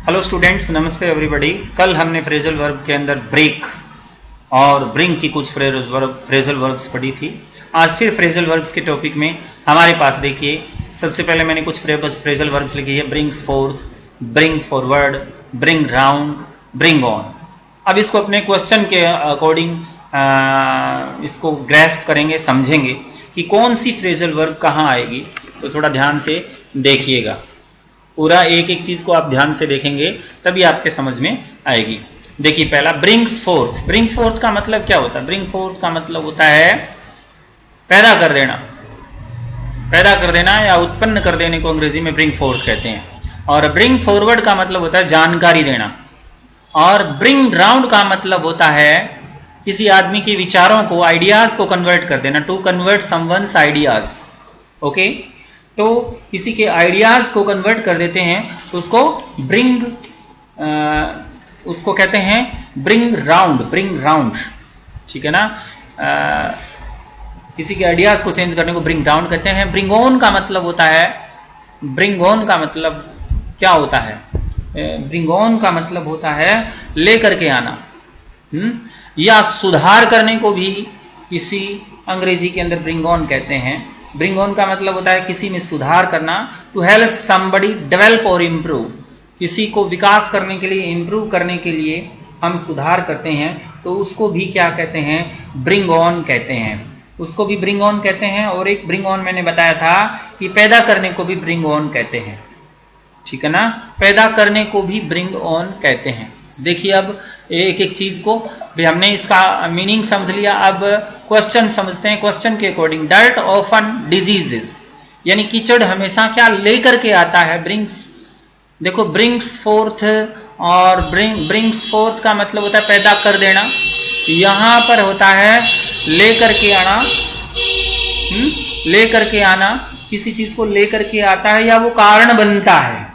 Hello students, नमस्ते everybody. कल हमने फ्रेजल वर्ब के अंदर ब्रेक और ब्रिंग की कुछ फ्रेजल वर्ब्स पढ़ी थी। आज फिर फ्रेजल वर्ब्स के टॉपिक में हमारे पास देखिए, सबसे पहले मैंने कुछ फ्रेजल वर्ब्स लिखी है। Brings fourth, bring forward, bring round, bring on. अब इसको अपने क्वेश्चन के अकॉर्डिंग इसको ग्रैस्प करेंगे, समझेंगे कि कौन सी फ्रेजल वर्ब कहाँ आएगी। तो थोड़ा ध्यान से देखिएगा, पूरा एक एक चीज को आप ध्यान से देखेंगे तभी आपके समझ में आएगी। देखिए पहला ब्रिंग्स फोर्थ। ब्रिंग फोर्थ का मतलब क्या होता है? ब्रिंग फोर्थ का मतलब होता है पैदा कर देना। पैदा कर देना या उत्पन्न कर देने को अंग्रेजी में ब्रिंग फोर्थ कहते हैं। और ब्रिंग फॉरवर्ड का मतलब होता है जानकारी देना। और ब्रिंग राउंड का मतलब होता है किसी आदमी के विचारों को, आइडियाज को कन्वर्ट कर देना। To convert someone's ideas. Okay, तो किसी के आइडियाज को कन्वर्ट कर देते हैं तो उसको ब्रिंग, उसको कहते हैं ब्रिंग राउंड। ब्रिंग राउंड, ठीक है ना। किसी के आइडियाज को चेंज करने को ब्रिंग राउंड कहते हैं। ब्रिंग ऑन का मतलब होता है, ब्रिंग ऑन का मतलब क्या होता है? ब्रिंग ऑन का मतलब होता है लेकर के आना, या सुधार करने को भी किसी अंग्रेजी के अंदर ब्रिंग ऑन कहते हैं। ब्रिंग ऑन का मतलब होता है किसी में सुधार करना। टू हेल्प समबडी डेवलप और इम्प्रूव। किसी को विकास करने के लिए, इम्प्रूव करने के लिए हम सुधार करते हैं तो उसको भी क्या कहते हैं? ब्रिंग ऑन कहते हैं। उसको भी ब्रिंग ऑन कहते हैं। और एक ब्रिंग ऑन मैंने बताया था कि पैदा करने को भी ब्रिंग ऑन कहते हैं, ठीक है ना। पैदा करने को भी ब्रिंग ऑन कहते हैं। देखिए अब एक एक चीज को भी हमने इसका मीनिंग समझ लिया। अब क्वेश्चन समझते हैं। क्वेश्चन के अकॉर्डिंग, डर्ट ऑफन डिजीजेस, यानी कीचड़ हमेशा क्या लेकर के आता है? ब्रिंग्स। देखो ब्रिंग्स फोर्थ और ब्रिंग्स फोर्थ का मतलब होता है पैदा कर देना। यहां पर होता है लेकर के आना। लेकर के आना, किसी चीज को लेकर के आता है या वो कारण बनता है,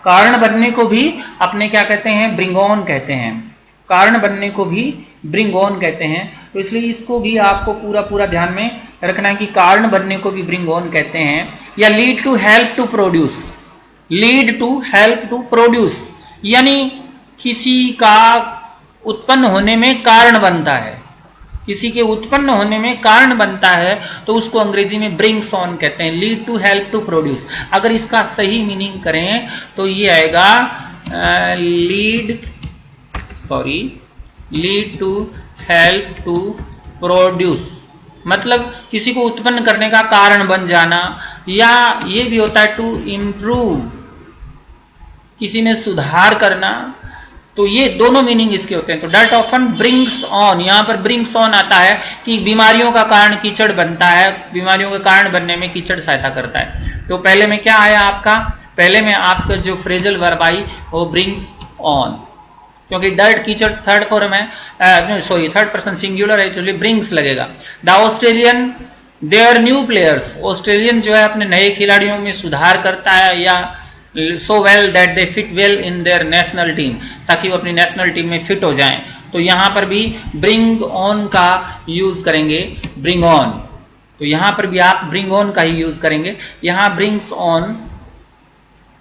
कारण बनने को भी अपने क्या कहते हैं? ब्रिंग ऑन कहते हैं। कारण बनने को भी ब्रिंग ऑन कहते हैं। तो इसलिए इसको भी आपको पूरा ध्यान में रखना है कि कारण बनने को भी ब्रिंग ऑन कहते हैं। या lead to help to produce. Lead to help to produce, यानी किसी का उत्पन्न होने में कारण बनता है। किसी के उत्पन्न होने में कारण बनता है तो उसको अंग्रेजी में ब्रिंग्स ऑन कहते हैं। Lead to help to produce. अगर इसका सही मीनिंग करें तो ये आएगा lead to help to produce, मतलब किसी को उत्पन्न करने का कारण बन जाना। या ये भी होता है टू इम्प्रूव, किसी में सुधार करना। तो ये दोनों मीनिंग इसके होते हैं। तो डर्ट ऑफन ब्रिंग्स ऑन, यहां पर ब्रिंग्स ऑन आता है कि बीमारियों का कारण कीचड़ बनता है। बीमारियों का कारण बनने में कीचड़ सहायता करता है। तो पहले में क्या आया आपका? पहले में आपका जो फ्रेजल वर्ब आई वो ब्रिंग्स ऑन, क्योंकि डर्ट कीचड़ थर्ड फॉर्म है, थर्ड पर्सन सिंगुलर है, इसलिए ब्रिंग्स लगेगा। The Australian their new players. Australian जो है अपने नए खिलाड़ियों में सुधार करता है, या so well that they fit well in their national team, ताकि वो अपनी नेशनल टीम में फिट हो जाएं। तो यहां पर भी ब्रिंग ऑन का यूज करेंगे, ब्रिंग ऑन। तो यहां पर भी आप ब्रिंग ऑन का ही यूज करेंगे। यहां ब्रिंग्स ऑन,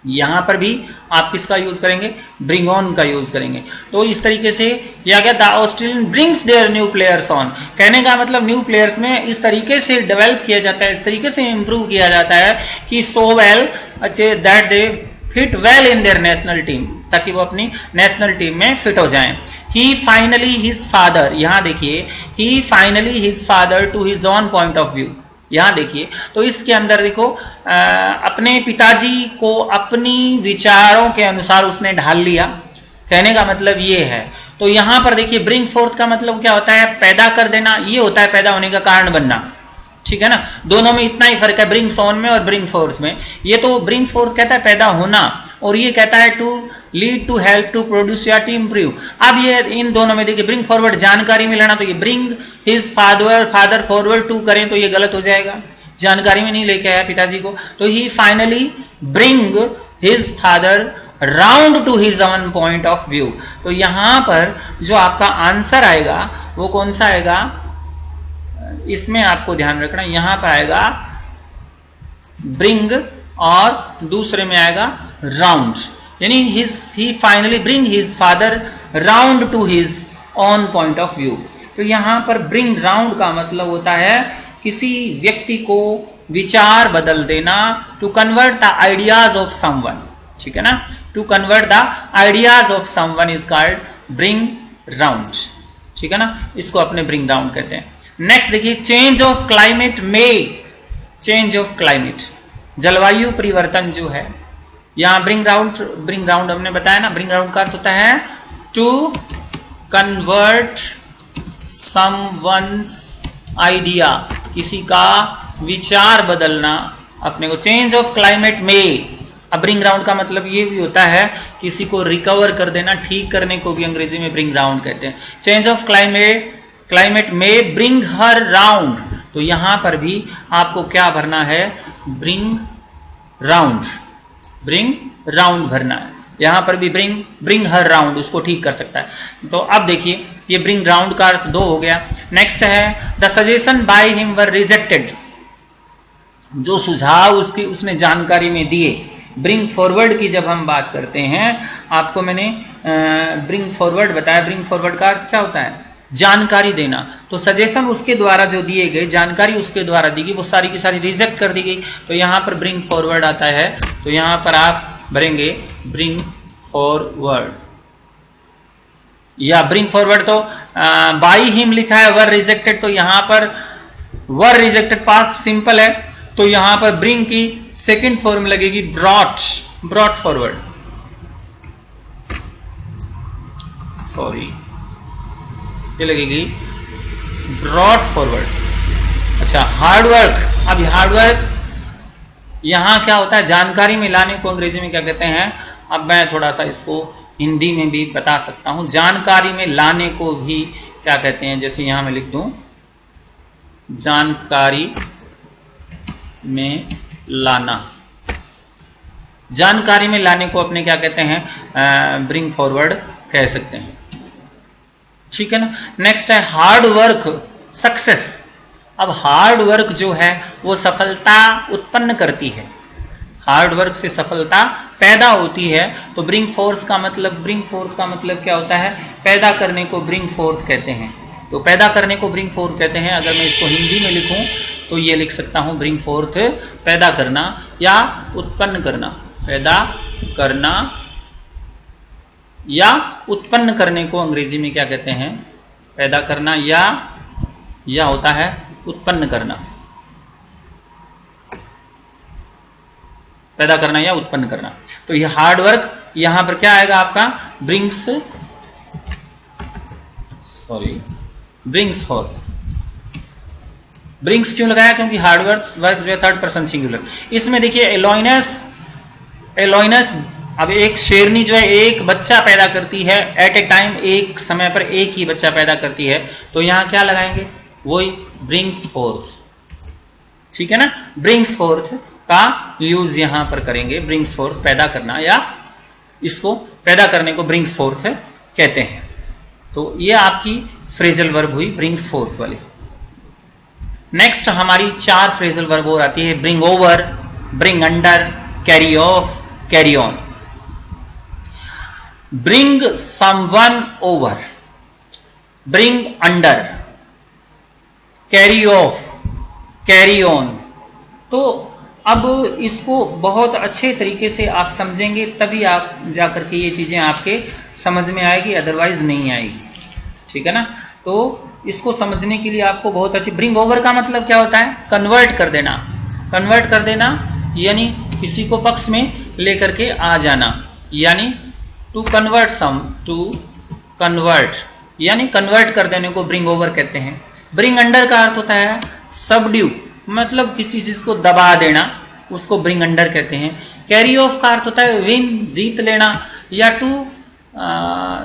यहां पर भी आप किसका यूज करेंगे? ब्रिंग ऑन का यूज करेंगे। तो इस तरीके से यह गया the Australian brings their new players on. कहने का मतलब न्यू प्लेयर्स में इस तरीके से डेवलप किया जाता है, इस तरीके से इंप्रूव किया जाता है कि so well that they fit well in their national team, ताकि वो अपनी नेशनल टीम में फिट हो जाएं। ही फाइनली हिज फादर, यहां देखिए, he finally his father to his own point of view. यहां देखिए, तो इसके अंदर देखो अपने पिताजी को अपनी विचारों के अनुसार उसने ढाल लिया। कहने का मतलब ये है। तो यहां पर देखिए ब्रिंग फोर्थ का मतलब क्या होता है? पैदा कर देना। ये होता है पैदा होने का कारण बनना, ठीक है ना। दोनों में इतना ही फर्क है, ब्रिंग्स ऑन में और ब्रिंग फोर्थ में। ये तो ब्रिंग फोर्थ कहता है पैदा होना, और ये कहता है to lead to help to produce या टू इम्प्रूव। अब ये इन दोनों में देखिए ब्रिंग फॉरवर्ड जानकारी मिलाना, तो ये bring his father forward to करें तो ये गलत हो जाएगा, जानकारी में नहीं लेके आया पिताजी को। तो he finally bring his father round to his own point of view. तो यहां पर जो आपका आंसर आएगा वो कौन सा आएगा? इसमें आपको ध्यान रखना, यहां पर आएगा ब्रिंग और दूसरे में आएगा राउंड। यानी he finally bring his father round to his own point of view. तो यहां पर ब्रिंग राउंड का मतलब होता है किसी व्यक्ति को विचार बदल देना, to convert the ideas of someone, ठीक है ना, to convert the ideas of someone is called bring round, ठीक है ना, इसको अपने ब्रिंग राउंड कहते हैं। नेक्स्ट देखिए, चेंज ऑफ क्लाइमेट में, चेंज ऑफ क्लाइमेट, जलवायु परिवर्तन जो है, यहां ब्रिंग राउंड हमने बताया ना, ब्रिंग राउंड का अर्थ होता है टू कन्वर्ट समवन्स आइडिया, किसी का विचार बदलना अपने को, चेंज ऑफ क्लाइमेट में। अब ब्रिंग राउंड का मतलब ये भी होता है किसी को रिकवर कर देना, ठीक करने को भी अंग्रेजी में ब्रिंग राउंड कहते हैं। चेंज ऑफ क्लाइमेट में ब्रिंग हर राउंड, तो यहां पर भी आपको क्या भरना है, ब्रिंग राउंड भरना है। यहां पर भी ब्रिंग हर राउंड उसको ठीक कर सकता है। तो अब देखिए ये ब्रिंग राउंड का अर्थ 2 हो गया। नेक्स्ट है the suggestion by him were rejected, जो सुझाव उसने जानकारी में दिए। ब्रिंग फॉरवर्ड की जब हम बात करते हैं, आपको मैंने ब्रिंग फॉरवर्ड बताया, ब्रिंग फॉरवर्ड का अर्थ क्या होता है, जानकारी देना। तो सजेशन उसके द्वारा जो दिए गए, जानकारी उसके द्वारा दी गई, वो सारी की सारी रिजेक्ट कर दी गई, तो यहां पर ब्रिंग फॉरवर्ड आता है। तो यहां पर आप भरेंगे ब्रिंग फॉरवर्ड, या ब्रिंग फॉरवर्ड तो बाई हिम लिखा है, वर रिजेक्टेड, तो यहां पर वर रिजेक्टेड पास्ट सिंपल है, तो यहां पर ब्रिंग की सेकेंड फॉर्म लगेगी ब्रॉट फॉरवर्ड, सॉरी ये लगेगी ब्रॉट फॉरवर्ड। अच्छा, हार्डवर्क, अब हार्डवर्क यहां क्या होता है, जानकारी में लाने को अंग्रेजी में क्या कहते हैं, अब मैं थोड़ा सा इसको हिंदी में भी बता सकता हूं। जानकारी में लाने को भी क्या कहते हैं, जैसे यहां मैं लिख दूं, जानकारी में लाना, जानकारी में लाने को अपने क्या कहते हैं, ब्रिंग फॉरवर्ड कह सकते हैं, ठीक है ना। नेक्स्ट है हार्ड वर्क सक्सेस। अब हार्ड वर्क जो है वो सफलता उत्पन्न करती है, हार्ड वर्क से सफलता पैदा होती है। तो ब्रिंग फोर्थ का मतलब क्या होता है, पैदा करने को ब्रिंग फोर्थ कहते हैं। तो पैदा करने को ब्रिंग फोर्थ कहते हैं। अगर मैं इसको हिंदी में लिखूं तो ये लिख सकता हूं ब्रिंग फोर्थ, पैदा करना या उत्पन्न करना, पैदा करना या उत्पन्न करने को अंग्रेजी में क्या कहते हैं, पैदा करना या होता है उत्पन्न करना, पैदा करना या उत्पन्न करना। तो ये हार्ड वर्क यहां पर क्या आएगा आपका, ब्रिंग्स फोर्थ। ब्रिंग्स क्यों लगाया, क्योंकि हार्ड वर्क जो है थर्ड पर्सन सिंगुलर। इसमें देखिए एलोइनस, अब एक शेरनी जो है एक बच्चा पैदा करती है एट ए टाइम, एक समय पर एक ही बच्चा पैदा करती है, तो यहां क्या लगाएंगे, वही ब्रिंग्स फोर्थ, ठीक है ना। ब्रिंग्स फोर्थ का यूज यहां पर करेंगे, ब्रिंग्स फोर्थ पैदा करना, या इसको पैदा करने को ब्रिंग्स फोर्थ कहते हैं। तो ये आपकी फ्रेजल वर्ब हुई ब्रिंग्स फोर्थ वाली। नेक्स्ट हमारी 4 फ्रेजल वर्ब और आती है, bring over, bring under, carry off, carry on. Bring someone over, bring under, carry off, carry on. तो अब इसको बहुत अच्छे तरीके से आप समझेंगे तभी आप जाकर के ये चीजें आपके समझ में आएगी, अदरवाइज नहीं आएगी, ठीक है ना। तो इसको समझने के लिए आपको बहुत अच्छी, ब्रिंग ओवर का मतलब क्या होता है, कन्वर्ट कर देना, कन्वर्ट कर देना यानी किसी को पक्ष में लेकर के आ जाना, यानी टू कन्वर्ट यानी कन्वर्ट कर देने को ब्रिंग ओवर कहते हैं। ब्रिंग अंडर का अर्थ होता है सबड्यू, मतलब किसी चीज को दबा देना, उसको ब्रिंग अंडर कहते हैं। कैरी ऑफ का अर्थ होता है विन, जीत लेना, या टू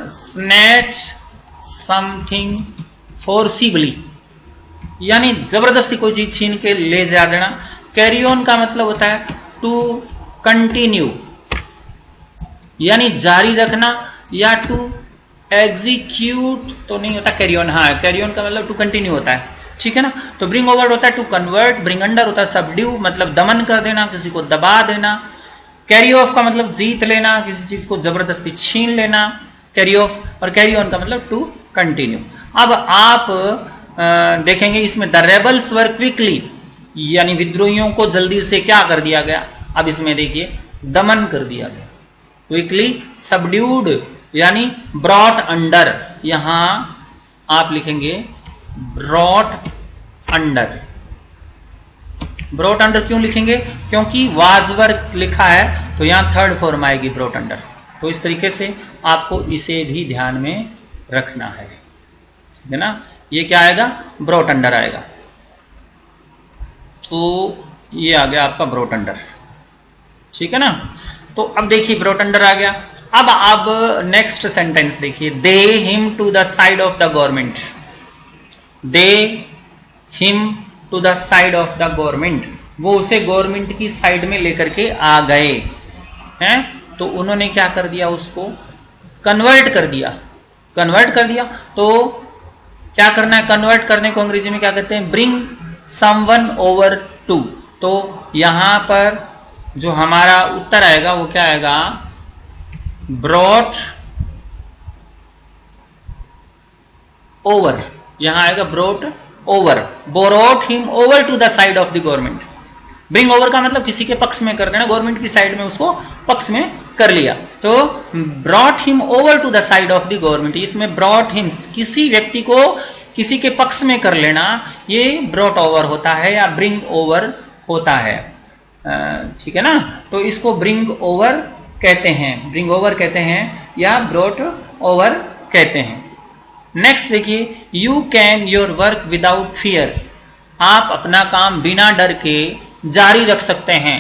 स्नैच समथिंग फोर्सिबली, यानी जबरदस्ती कोई चीज छीन के ले जा देना। कैरी ऑन का मतलब होता है टू कंटिन्यू, यानी जारी रखना, या टू एग्जीक्यूट तो नहीं होता कैरी ऑन, हाँ कैरी ऑन का मतलब टू कंटिन्यू होता है, ठीक है ना। तो ब्रिंग ओवर होता है टू कन्वर्ट, ब्रिंग अंडर होता है सबड्यू मतलब दमन कर देना, किसी को दबा देना, कैरी ऑफ का मतलब जीत लेना, किसी चीज को जबरदस्ती छीन लेना, कैरी ऑफ। और कैरी ऑन का मतलब टू कंटिन्यू। अब आप देखेंगे इसमें द रेबल्स वर क्विकली, यानी विद्रोहियों को जल्दी से क्या कर दिया गया, अब इसमें देखिए दमन कर दिया गया। क्विकली सबड्यूड यानी ब्रॉट अंडर, यहां आप लिखेंगे ब्रॉट अंडर। ब्रॉट अंडर क्यों लिखेंगे, क्योंकि वाजवर्क लिखा है तो यहां थर्ड फॉर्म आएगी ब्रॉट अंडर। तो इस तरीके से आपको इसे भी ध्यान में रखना है, ठीक है ना। ये क्या आएगा, ब्रॉट अंडर आएगा। तो ये आ गया आपका ब्रॉट अंडर, ठीक है ना। तो अब देखिए ब्रॉट अंडर आ गया। अब नेक्स्ट सेंटेंस देखिए, they him to the side of the government. They him to the side of the government, वो उसे गवर्नमेंट की साइड में लेकर के आ गए हैं। तो उन्होंने क्या कर दिया, उसको कन्वर्ट कर दिया। कन्वर्ट कर दिया तो क्या करना है, कन्वर्ट करने को अंग्रेजी में क्या कहते हैं, ब्रिंग समवन ओवर टू। तो यहां पर जो हमारा उत्तर आएगा वो क्या आएगा, ब्रॉट ओवर। यहां आएगा brought over, brought him over to the side of the government. Bring over का मतलब किसी के पक्ष में कर देना, गवर्नमेंट की साइड में उसको पक्ष में कर लिया। तो brought him over to the side of the government, इसमें ब्रॉट हिम किसी व्यक्ति को किसी के पक्ष में कर लेना, ये ब्रॉट ओवर होता है या ब्रिंग ओवर होता है, ठीक है ना। तो इसको ब्रिंग ओवर कहते हैं, ब्रिंग ओवर कहते हैं या ब्रॉट ओवर कहते हैं। नेक्स्ट देखिए, you can your work without fear. आप अपना काम बिना डर के जारी रख सकते हैं।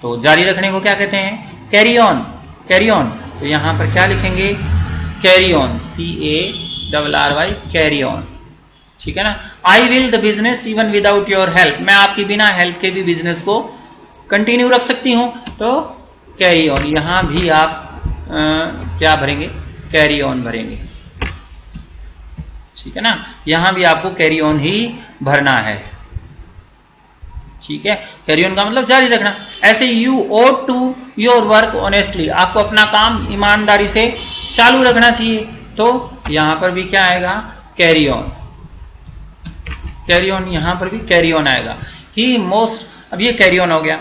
तो जारी रखने को क्या कहते हैं, कैरी ऑन। कैरी ऑन, तो यहां पर क्या लिखेंगे, carry on, CARRY, carry on, ठीक है ना। I will the business even without your help, मैं आपकी बिना हेल्प के भी बिजनेस को कंटिन्यू रख सकती हूं। तो कैरी ऑन, यहां भी आप क्या भरेंगे, कैरी ऑन भरेंगे, ठीक है ना। यहां भी आपको कैरी ऑन ही भरना है, ठीक है। कैरी ऑन का मतलब जारी रखना। ऐसे you ought to your work honestly, आपको अपना काम ईमानदारी से चालू रखना चाहिए। तो यहां पर भी क्या आएगा, कैरी ऑन। कैरी ऑन, यहां पर भी कैरी ऑन आएगा। ही मोस्ट, अब ये कैरी ऑन हो गया।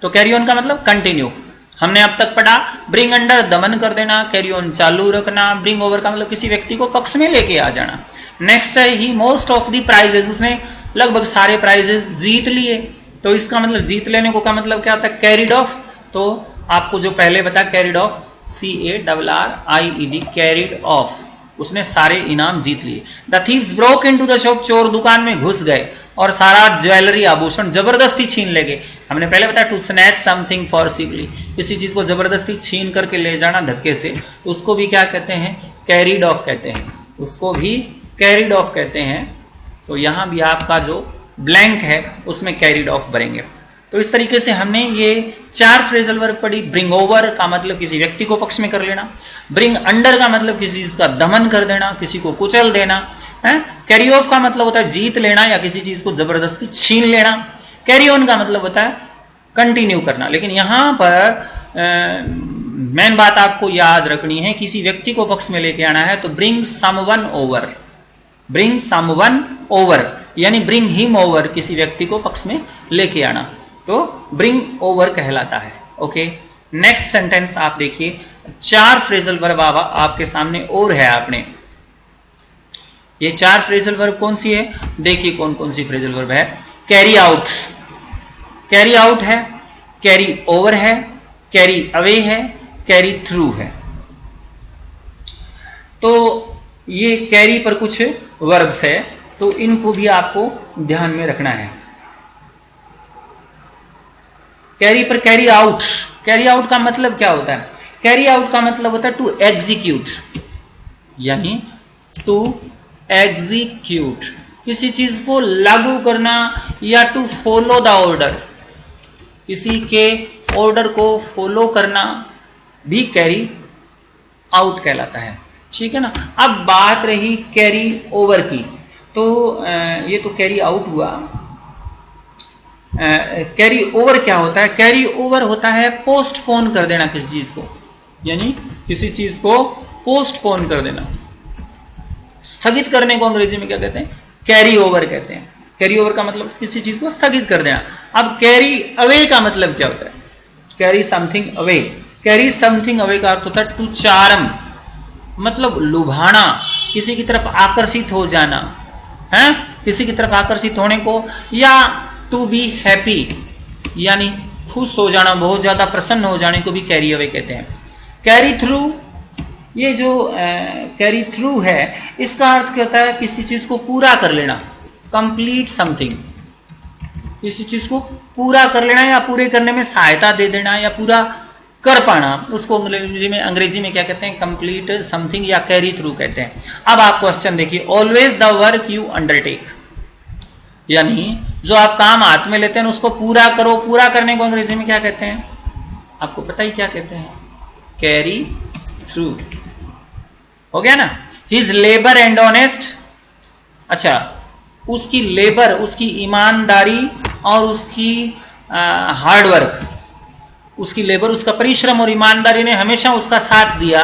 तो कैरी ऑन का मतलब कंटिन्यू, हमने अब तक पढ़ा। ब्रिंग अंडर दमन कर देना, कैरी ऑन चालू रखना। ब्रिंग ओवर का मतलब किसी व्यक्ति को पक्ष में लेके आ जाना। नेक्स्ट है, ही मोस्ट ऑफ द प्राइजेस, उसने लगभग सारे प्राइजेस जीत लिए। तो इसका मतलब जीत लेने को का मतलब क्या होता है, कैरिड ऑफ। तो आपको जो पहले बता, carried of, CARRIED, carried of, उसने सारे इनाम जीत लिए। The thieves broke into the shop, चोर दुकान में घुस गए और सारा ज्वेलरी आभूषण जबरदस्ती छीन ले गए। हमने पहले बताया टू स्नैच समथिंग फॉर्सिबली, किसी चीज को जबरदस्ती छीन करके ले जाना धक्के से, उसको भी क्या कहते हैं, कैरिड ऑफ कहते हैं, उसको भी कैरिड ऑफ कहते हैं। तो यहां भी आपका जो ब्लैंक है उसमें कैरिड ऑफ भरेंगे। तो इस तरीके से हमने ये 4 फ्रेजल वर्ब पढ़ी। ब्रिंग ओवर का मतलब किसी व्यक्ति को पक्ष में कर लेना, ब्रिंग अंडर का मतलब किसी चीज का दमन कर देना, किसी को कुचल देना है। कैरी ऑफ का मतलब होता है जीत लेना या किसी चीज को जबरदस्ती छीन लेना। कैरी ऑन का मतलब होता है कंटिन्यू करना। लेकिन यहां पर मेन बात आपको याद रखनी है, किसी व्यक्ति को पक्ष में लेके आना है तो bring someone over, bring someone over यानी ब्रिंग हिम ओवर, किसी व्यक्ति को पक्ष में लेके आना, तो ब्रिंग ओवर कहलाता है। ओके, नेक्स्ट सेंटेंस आप देखिए, 4 फ्रेजल वर्ब आपके सामने और है। आपने ये 4 फ्रेजल वर्ब कौन सी है, देखिए कौन कौन सी फ्रेजल वर्ब है। कैरी आउट, कैरी आउट है, कैरी ओवर है, कैरी अवे है, कैरी थ्रू है। तो ये कैरी पर कुछ वर्ब्स है, तो इनको भी आपको ध्यान में रखना है। कैरी पर कैरी आउट, कैरी आउट का मतलब क्या होता है, कैरी आउट का मतलब होता है टू एग्जीक्यूट, यानी टू एग्जीक्यूट, किसी चीज को लागू करना या टू फॉलो द ऑर्डर, किसी के ऑर्डर को फॉलो करना भी कैरी आउट कहलाता है। ठीक है ना। अब बात रही कैरी ओवर की, तो ये तो कैरी आउट हुआ। कैरी ओवर क्या होता है? कैरी ओवर होता है पोस्टपोन कर देना किसी चीज को, यानी किसी चीज को पोस्टपोन कर देना, स्थगित करने को अंग्रेजी में क्या कहते हैं? कैरी ओवर कहते हैं। कैरी ओवर का मतलब किसी चीज को स्थगित कर देना। अब कैरी अवे का मतलब क्या होता है? Carry something away. Carry something away का अर्थ होता है टू चार्म, मतलब लुभाना, किसी की तरफ आकर्षित हो जाना है, किसी की तरफ आकर्षित होने को, या टू बी हैप्पी, यानी खुश हो जाना, बहुत ज्यादा प्रसन्न हो जाने को भी कैरी अवे कहते हैं। कैरी थ्रू, ये जो कैरी थ्रू है इसका अर्थ क्या होता है? किसी चीज को पूरा कर लेना, कंप्लीट समथिंग, किसी चीज को पूरा कर लेना या पूरे करने में सहायता दे देना या पूरा कर पाना, उसको अंग्रेजी में क्या कहते हैं? कंप्लीट समथिंग या कैरी थ्रू कहते हैं। अब आप क्वेश्चन देखिए, always the work you undertake, यानी जो आप काम हाथ में लेते हैं उसको पूरा करो। पूरा करने को अंग्रेजी में क्या कहते हैं? आपको पता ही क्या कहते हैं? Carry through. हो गया ना? हिज लेबर एंड ऑनेस्ट, अच्छा, उसकी लेबर, उसकी ईमानदारी और उसकी हार्डवर्क, उसकी लेबर, उसका परिश्रम और ईमानदारी ने हमेशा उसका साथ दिया,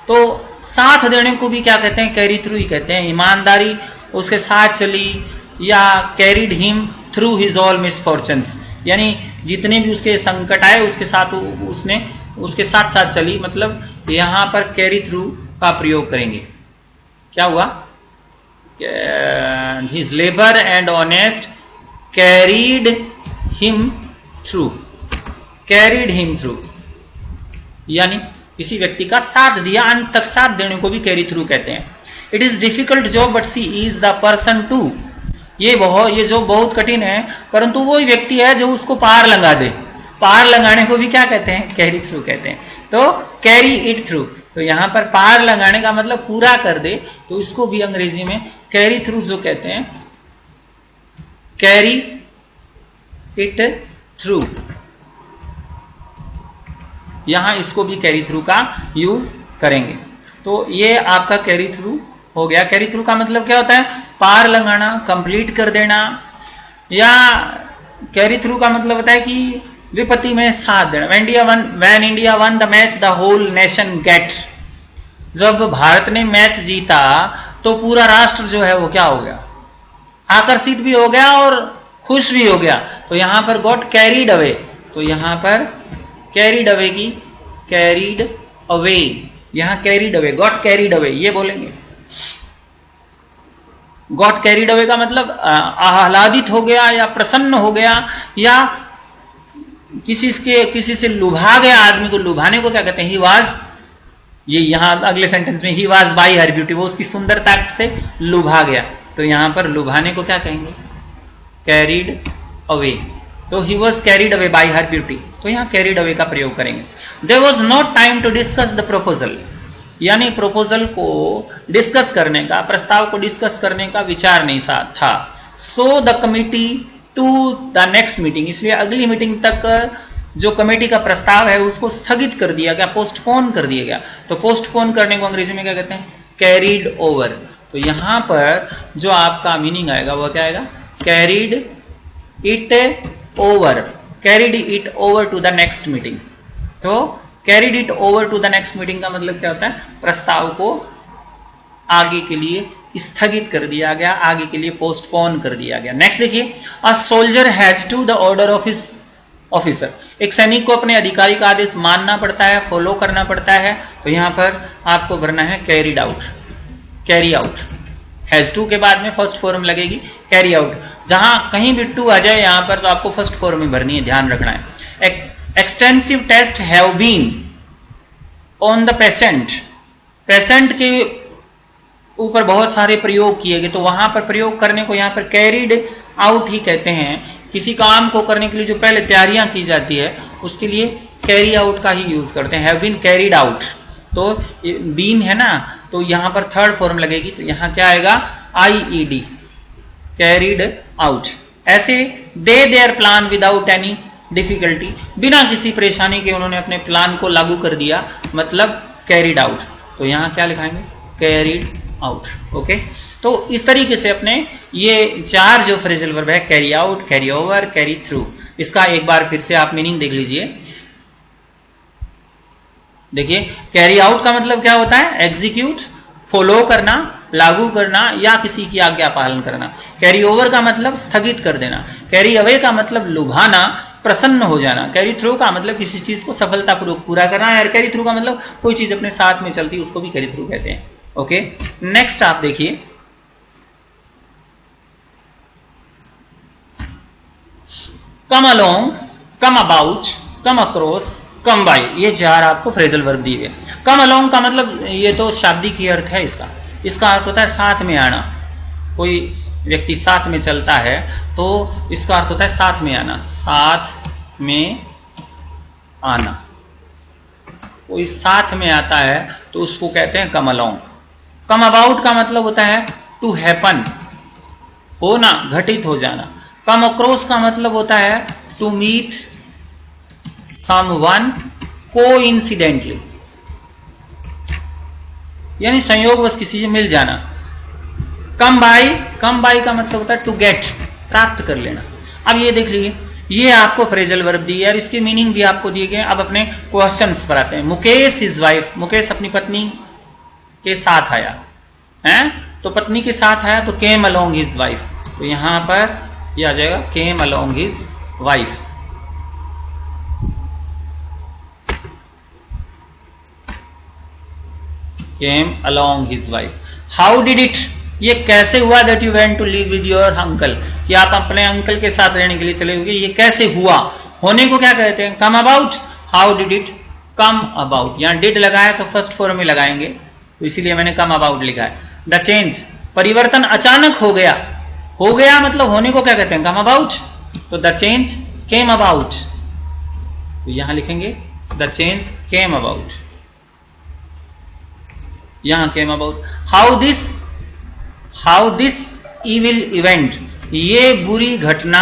तो साथ देने को भी क्या कहते हैं? कैरी थ्रू ही कहते हैं। ईमानदारी उसके साथ चली, या carried him through his all misfortunes, यानी जितने भी उसके संकट आए उसके साथ उसने उसके साथ साथ चली, मतलब यहां पर कैरी थ्रू का प्रयोग करेंगे। क्या हुआ? His labour and honest carried him through, carried him through, यानी किसी व्यक्ति का साथ दिया, अंत तक साथ देने को भी कैरी थ्रू कहते हैं। It is difficult job but she is the person to, ये जो बहुत कठिन है, परंतु वो व्यक्ति है जो उसको पार लगा दे। पार लगाने को भी क्या कहते हैं? कैरी थ्रू कहते हैं। तो कैरी इट थ्रू, तो यहां पर पार लगाने का मतलब पूरा कर दे, तो इसको भी अंग्रेजी में कैरी थ्रू जो कहते हैं, कैरी इट थ्रू, यहां इसको भी कैरी थ्रू का यूज करेंगे। तो ये आपका कैरी थ्रू हो गया। कैरी थ्रू का मतलब क्या होता है? पार लगाना, कंप्लीट कर देना, या कैरी थ्रू का मतलब होता है कि विपत्ति में साथ देना। When India won the match, the whole nation get, जब भारत ने मैच जीता तो पूरा राष्ट्र जो है वो क्या हो गया? आकर्षित भी हो गया और खुश भी हो गया। तो यहां पर गॉट कैरीड अवे, तो यहां पर कैरीड अवे की कैरीड अवे, यहां carried away, got carried away ये बोलेंगे। गॉट कैरीड अवे का मतलब आह्लादित हो गया या प्रसन्न हो गया, या किसी से लुभा गया। आदमी को लुभाने को क्या कहते हैं? ही वाज, ये यहां अगले सेंटेंस में he was by her beauty, वो उसकी सुंदरता से लुभा गया। तो यहां पर लुभाने को क्या कहेंगे? Carried away. तो he was carried away by her beauty, तो यहां कैरीड अवे का प्रयोग करेंगे। There was not time to discuss the proposal, यानी प्रपोजल को डिस्कस करने का, प्रस्ताव को डिस्कस करने का विचार नहीं था। So the committee to the next meeting, इसलिए अगली मीटिंग तक जो कमेटी का प्रस्ताव है उसको स्थगित कर दिया गया, पोस्टपोन कर दिया गया। तो पोस्टपोन करने को अंग्रेजी में क्या कहते हैं? Carried over. तो यहां पर जो आपका मीनिंग आएगा वो क्या आएगा? Carried it over, carried it over to the next meeting. तो carried it over to the next meeting का मतलब क्या होता है? प्रस्ताव को आगे के लिए स्थगित कर दिया गया, आगे के लिए पोस्टपोन कर दिया गया। नेक्स्ट देखिए, a soldier has to the order of his officer, एक सैनिक को अपने अधिकारी का आदेश मानना पड़ता है, फॉलो करना पड़ता है। तो यहां पर आपको भरना है carried out, carry out. Has to के बाद में फर्स्ट फॉर्म लगेगी कैरी आउट, जहां कहीं भी टू आ जाए यहां पर तो आपको फर्स्ट फॉर्म में भरनी है, ध्यान रखना है। Extensive test have been on the patient, patient के ऊपर बहुत सारे प्रयोग किए गए, तो वहां पर प्रयोग करने को यहां पर कैरीड आउट ही कहते हैं। किसी काम को करने के लिए जो पहले तैयारियां की जाती है उसके लिए कैरी आउट का ही यूज करते हैं, हैव बीन कैरीड आउट। तो बीन है ना, तो यहां पर थर्ड फॉर्म लगेगी, तो यहां क्या आएगा? IED, carried out. ऐसे they their plan without any difficulty, बिना किसी परेशानी के उन्होंने अपने प्लान को लागू कर दिया, मतलब कैरीड आउट। तो यहां क्या लिखाएंगे? Carried out. ओके, तो इस तरीके से अपने ये 4 जो फ्रेजल वर्ब है, carry out, carry over, carry through, इसका एक बार फिर से आप मीनिंग देख लीजिए। देखिए, कैरी आउट का मतलब क्या होता है? एग्जीक्यूट, फॉलो करना, लागू करना या किसी की आज्ञा पालन करना। कैरी ओवर का मतलब स्थगित कर देना। कैरी अवे का मतलब लुभाना, प्रसन्न हो जाना। कैरी थ्रू का मतलब किसी चीज को सफलतापूर्वक पूरा करना। और कैरी थ्रू का मतलब कोई चीज अपने साथ में चलती है, उसको भी कैरी थ्रू कहते हैं। ओके, नेक्स्ट आप देखिए, come along, come about, come across, come by, ये 4 आपको फ्रेजल वर्ब दिए गए। कम अलोंग का मतलब ये तो शाब्दिक ही अर्थ है इसका। इसका अर्थ होता है साथ में आना। कोई व्यक्ति साथ में चलता है तो इसका अर्थ होता है साथ में आना, साथ में आना। कोई साथ में आता है तो उसको कहते हैं कम अलोंग। कम अबाउट का मतलब होता है टू हैपन, होना, घटित हो जाना। कम अक्रॉस का मतलब होता है टू मीट समवन कोइंसिडेंटली, यानी संयोगवश किसी से मिल जाना। कम बाई का मतलब होता है टू गेट, प्राप्त कर लेना। अब ये देख लीजिए, ये आपको फ्रेजल वर्ब दी है और इसके मीनिंग भी आपको दिए गए। अब अपने क्वेश्चंस पर आते हैं। मुकेश इज वाइफ, मुकेश अपनी पत्नी के साथ आया है, तो पत्नी के साथ आया तो केम अलोंग हिज वाइफ, तो यहां पर यह आ जाएगा came along his wife. Came along his wife. How did it? ये कैसे हुआ that you went to live with your uncle? कि आप अपने अंकल के साथ रहने के लिए चले गए, ये कैसे हुआ? होने को क्या कहते हैं? Come about. How did it come about? यहाँ did लगाया तो फर्स्ट फॉर्म में लगाएंगे, तो इसीलिए मैंने come about लिखा है। The change, परिवर्तन अचानक हो गया। हो गया मतलब होने को क्या कहते हैं? Come about. तो the change came about, तो यहां लिखेंगे the change came about, यहां came about. How this evil event, ये बुरी घटना।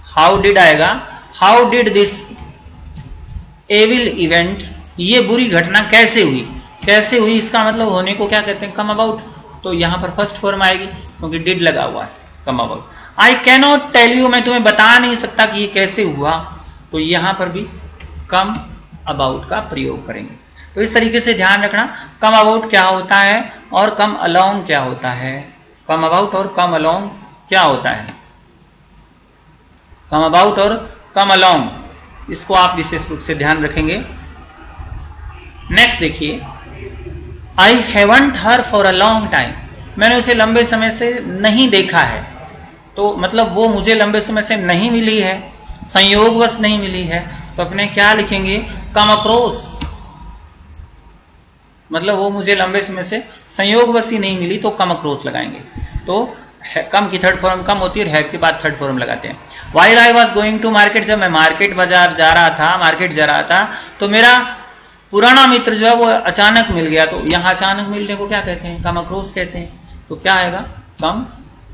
हाउ डिड आएगा, how did this evil event, ये बुरी घटना कैसे हुई। कैसे हुई इसका मतलब होने को क्या कहते हैं? कम अबाउट, तो यहां पर फर्स्ट फॉर्म आएगी क्योंकि डिड लगा हुआ है। Come about. I cannot tell you, मैं तुम्हें बता नहीं सकता कि ये कैसे हुआ, तो यहां पर भी कम अबाउट का प्रयोग करेंगे। तो इस तरीके से ध्यान रखना, कम अबाउट क्या होता है और कम अलोंग क्या होता है। कम अबाउट और कम अलोंग क्या होता है, कम अबाउट और कम अलोंग, इसको आप विशेष रूप से ध्यान रखेंगे। नेक्स्ट देखिए, I haven't her for a long time, मैंने उसे लंबे समय से नहीं देखा है, तो मतलब वो मुझे लंबे समय से नहीं मिली है, संयोगवश नहीं मिली है, तो अपने क्या लिखेंगे? कम अक्रॉस, मतलब वो मुझे लंबे समय से संयोगवश ही नहीं मिली, तो कम अक्रॉस लगाएंगे। तो कम की थर्ड फॉर्म कम होती है, हैव के बाद थर्ड फॉर्म लगाते हैं। While I was going to market, जब मैं मार्केट बाजार जा रहा था, मार्केट जा रहा था, तो मेरा पुराना मित्र जो है वो अचानक मिल गया, तो यहाँ अचानक मिलने को क्या कहते हैं? कम अक्रॉस कहते हैं। तो क्या आएगा? Come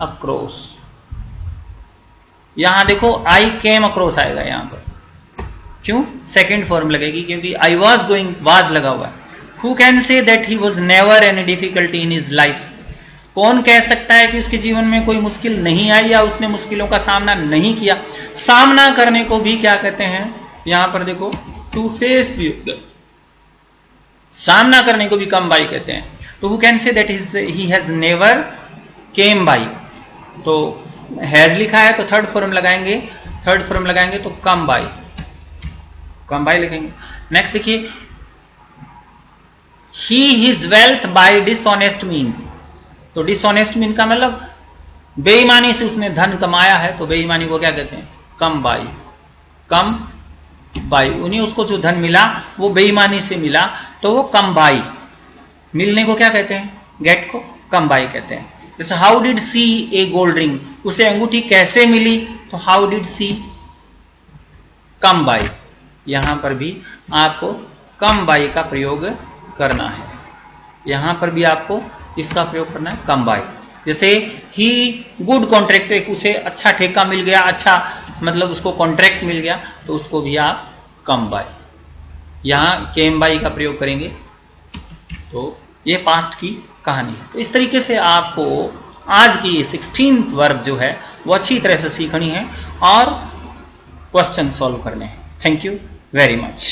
across. यहां देखो आई केम अक्रॉस आएगा यहां पर, क्यों? सेकेंड फॉर्म लगेगी क्योंकि आई वॉज गोइंग, वाज लगा हुआ है। Who can say that he was never any difficulty in his life? कौन कह सकता है कि उसके जीवन में कोई मुश्किल नहीं आई या उसने मुश्किलों का सामना नहीं किया। सामना करने को भी क्या कहते हैं? यहां पर देखो, टू फेस व्यू, सामना करने को भी कम बाई कहते हैं। तो who can say that he has never came by, तो हैज लिखा है तो थर्ड फॉर्म लगाएंगे, थर्ड फॉर्म लगाएंगे तो कम बाई, कम बाई लिखेंगे। नेक्स्ट देखिए, he his wealth by dishonest means, तो डिसऑनेस्ट मीन का मतलब बेईमानी से उसने धन कमाया है, तो बेईमानी को क्या कहते हैं? कम बाई, कम बाई। उन्हें उसको जो धन मिला वो बेईमानी से मिला, तो वो कम बाई। मिलने को क्या कहते हैं? गेट को कम बाई कहते हैं। जैसे how did she a gold ring, उसे अंगूठी कैसे मिली, तो how did she come by. यहां पर भी आपको कम बाई का प्रयोग करना है, यहां पर भी आपको इसका प्रयोग करना है, कम बाई। जैसे ही गुड कॉन्ट्रैक्ट, एक उसे अच्छा ठेका मिल गया, अच्छा मतलब उसको कॉन्ट्रैक्ट मिल गया, तो उसको भी आप कम बाई। यहां केम बाई का प्रयोग करेंगे, तो ये पास्ट की कहानी है। तो इस तरीके से आपको आज की ये 16th वर्ब जो है वो अच्छी तरह से सीखनी है और क्वेश्चन सॉल्व करने हैं। Thank you very much.